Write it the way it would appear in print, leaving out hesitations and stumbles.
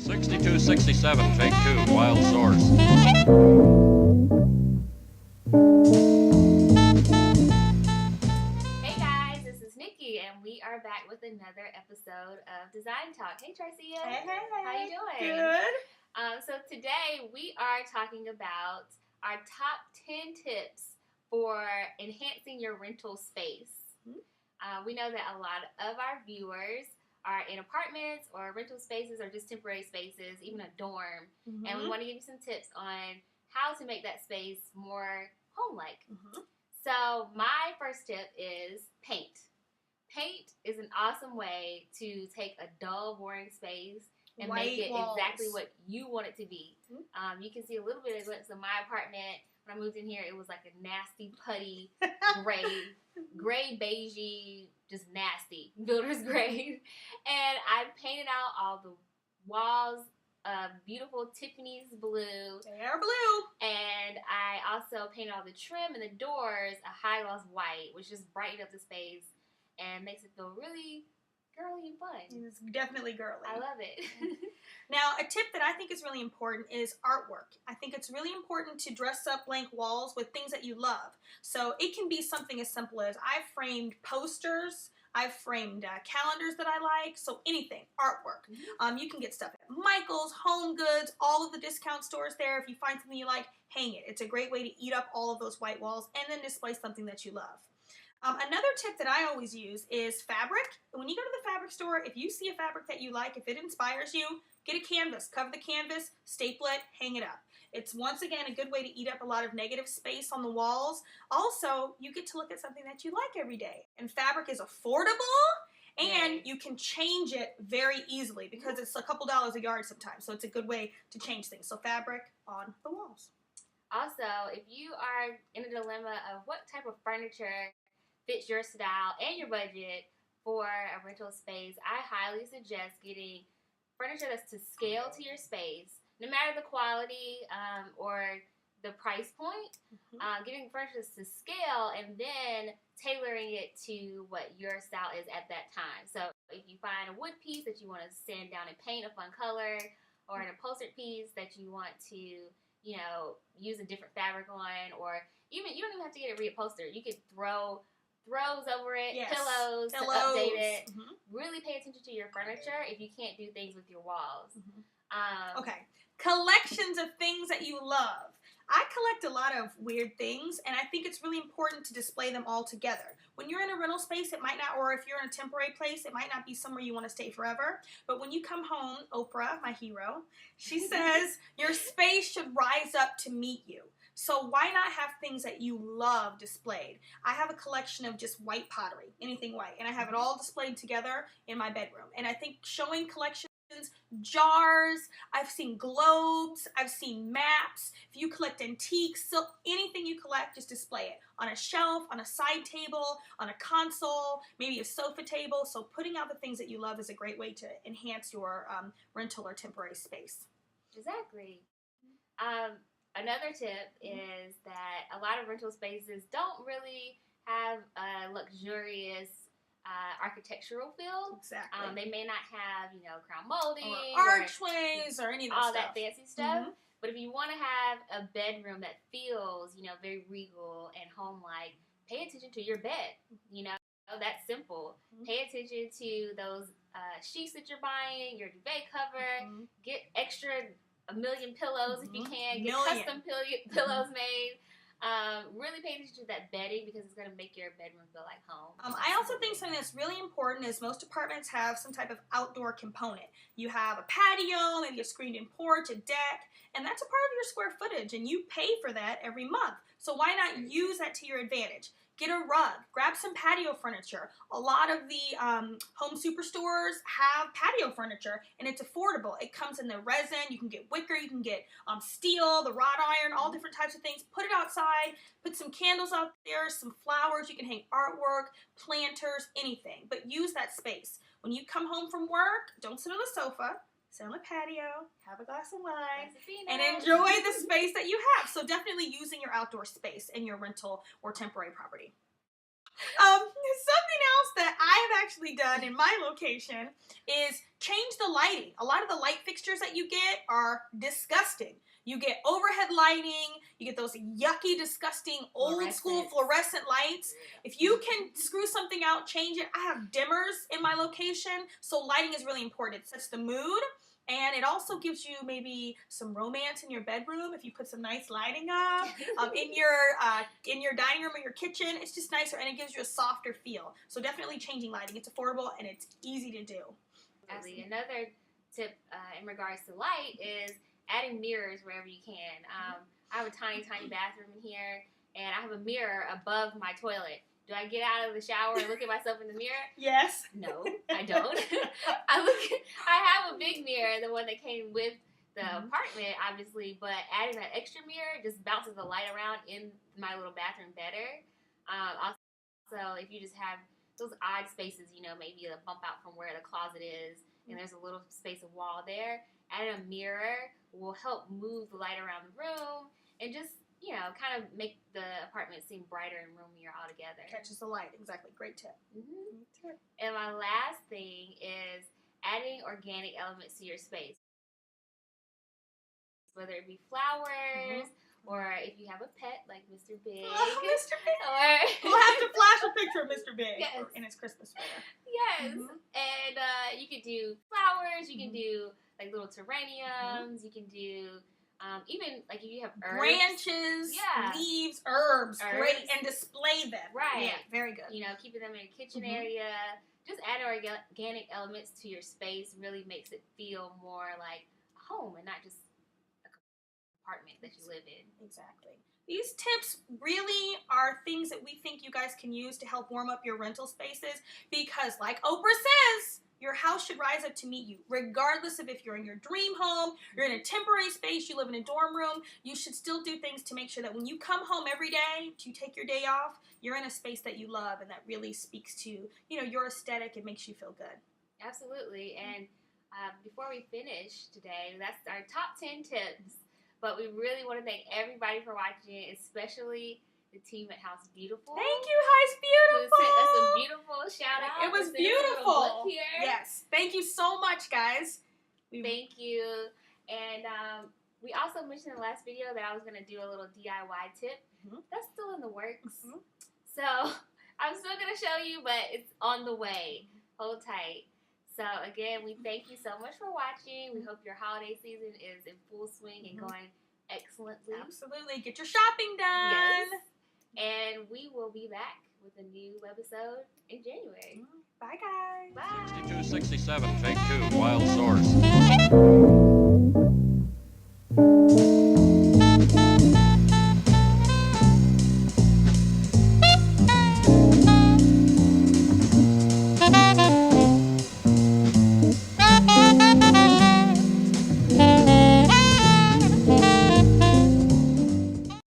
6267, take 2, wild source. Hey guys, this is Nikki, and we are back with another episode of Design Talk. Hey Tricea. Hey. How you doing? Good. So today we are talking about our top 10 tips for enhancing your rental space. We know that a lot of our viewers are in apartments or rental spaces or just temporary spaces, even a dorm. And we want to give you some tips on how to make that space more home-like. So my first tip is paint. Paint is an awesome way to take a dull, boring space and make it exactly what you want it to be. You can see a little bit of a glimpse of my apartment. When I moved in here, it was like a nasty, putty, gray, beigey, just nasty, builder's grade. And I painted out all the walls beautiful Tiffany's blue. They are blue. And I also painted all the trim and the doors a high gloss white, which just brightened up the space and makes it feel really girly and fun. It's definitely girly. I love it. Now, a tip that I think is really important is artwork. I think it's really important to dress up blank walls with things that you love. So it can be something as simple as I've framed posters, I've framed calendars that I like, so anything, artwork. You can get stuff at Michael's, Home Goods, all of the discount stores there. If you find something you like, hang it. It's a great way to eat up all of those white walls and then display something that you love. Another tip that I always use is fabric. When you go to the fabric store, if you see a fabric that you like, if it inspires you, get a canvas, cover the canvas, staple it, hang it up. It's once again a good way to eat up a lot of negative space on the walls. Also, you get to look at something that you like every day. And fabric is affordable and you can change it very easily because it's a couple dollars a yard sometimes. So it's a good way to change things. So fabric on the walls. Also, if you are in a dilemma of what type of furniture fits your style and your budget for a rental space, I highly suggest getting furniture that's to scale to your space, no matter the quality or the price point. Getting furniture to scale and then tailoring it to what your style is at that time. So if you find a wood piece that you want to sand down and paint a fun color, or an upholstered piece that you want to, you know, use a different fabric on, or even you don't even have to get it reupholstered. You could throws over it, pillows to update it. Really pay attention to your furniture if you can't do things with your walls. Okay, collections of things that you love. I collect a lot of weird things, and I think it's really important to display them all together. When you're in a rental space, it might not, or if you're in a temporary place, it might not be somewhere you want to stay forever. But when you come home, Oprah, my hero, she says your space should rise up to meet you. So why not have things that you love displayed? I have a collection of just white pottery, anything white, and I have it all displayed together in my bedroom. And I think showing collections, jars, I've seen globes, I've seen maps. If you collect antiques, so anything you collect, just display it on a shelf, on a side table, on a console, maybe a sofa table. So putting out the things that you love is a great way to enhance your rental or temporary space. Exactly. Another tip is that a lot of rental spaces don't really have a luxurious architectural feel. Exactly. They may not have, you know, crown molding or archways or any of that all stuff. that fancy stuff. But if you want to have a bedroom that feels, you know, very regal and home-like, pay attention to your bed. You know, that's simple. Pay attention to those sheets that you're buying, your duvet cover. Get extra a million pillows if you can. Get custom pillows made. Really pay attention to that bedding because it's going to make your bedroom feel like home. I also think something that's really important is most apartments have some type of outdoor component. You have a patio, maybe a screened-in porch, a deck, and that's a part of your square footage, and you pay for that every month. So why not use that to your advantage? Get a rug. Grab some patio furniture. A lot of the home superstores have patio furniture, and it's affordable. It comes in the resin. You can get wicker. You can get steel, the wrought iron, all different types of things. Put it outside. Put some candles out there, some flowers. You can hang artwork, planters, anything. But use that space. When you come home from work, don't sit on the sofa. Sit on the patio, have a glass of wine, and enjoy the space that you have. So definitely using your outdoor space in your rental or temporary property. Something else that I've actually done in my location is change the lighting. A lot of the light fixtures that you get are disgusting. You get overhead lighting, you get those yucky, disgusting, old school fluorescent lights. If you can screw something out, change it. I have dimmers in my location, so lighting is really important. It sets the mood, and it also gives you maybe some romance in your bedroom if you put some nice lighting up. In your dining room or your kitchen, it's just nicer, and it gives you a softer feel. So definitely changing lighting. It's affordable, and it's easy to do. Absolutely. Another tip in regards to light is adding mirrors wherever you can. I have a tiny bathroom in here, and I have a mirror above my toilet. Do I get out of the shower and look at myself in the mirror? Yes. No, I don't. I have a big mirror, the one that came with the apartment, obviously, but adding that extra mirror just bounces the light around in my little bathroom better. Also, if you just have those odd spaces, maybe a bump out from where the closet is, and there's a little space of wall there, adding a mirror will help move the light around the room and just, kind of make the apartment seem brighter and roomier altogether. Catches the light. Exactly. Great tip. And my last thing is adding organic elements to your space. Whether it be flowers, or if you have a pet like Mr. Big. Oh, Mr. Big. Or we'll have to flash a picture of Mr. Big in his Christmas sweater. Yes. And you could do flowers. You can do like little geraniums. You can do even like if you have herbs. Branches, leaves, herbs. Great. And display them. Right. Yeah, very good. Keeping them in your kitchen area. Just adding organic elements to your space really makes it feel more like home and not just apartment that you live in. Exactly. These tips really are things that we think you guys can use to help warm up your rental spaces because, like Oprah says, your house should rise up to meet you. Regardless of if you're in your dream home, you're in a temporary space, you live in a dorm room, you should still do things to make sure that when you come home every day, to take your day off, you're in a space that you love and that really speaks to, your aesthetic and makes you feel good. Absolutely. And before we finish today, that's our top 10 tips. But we really want to thank everybody for watching, especially the team at House Beautiful. Thank you, House Beautiful. Who sent us a beautiful shout out. It was beautiful. Yes. Thank you so much, guys. Thank you. And we also mentioned in the last video that I was going to do a little DIY tip. That's still in the works. So I'm still going to show you, but it's on the way. Hold tight. So, again, we thank you so much for watching. We hope your holiday season is in full swing and going excellently. Absolutely. Get your shopping done. Yes. And we will be back with a new webisode in January. Bye, guys. Bye. 6267, take 2, wild source.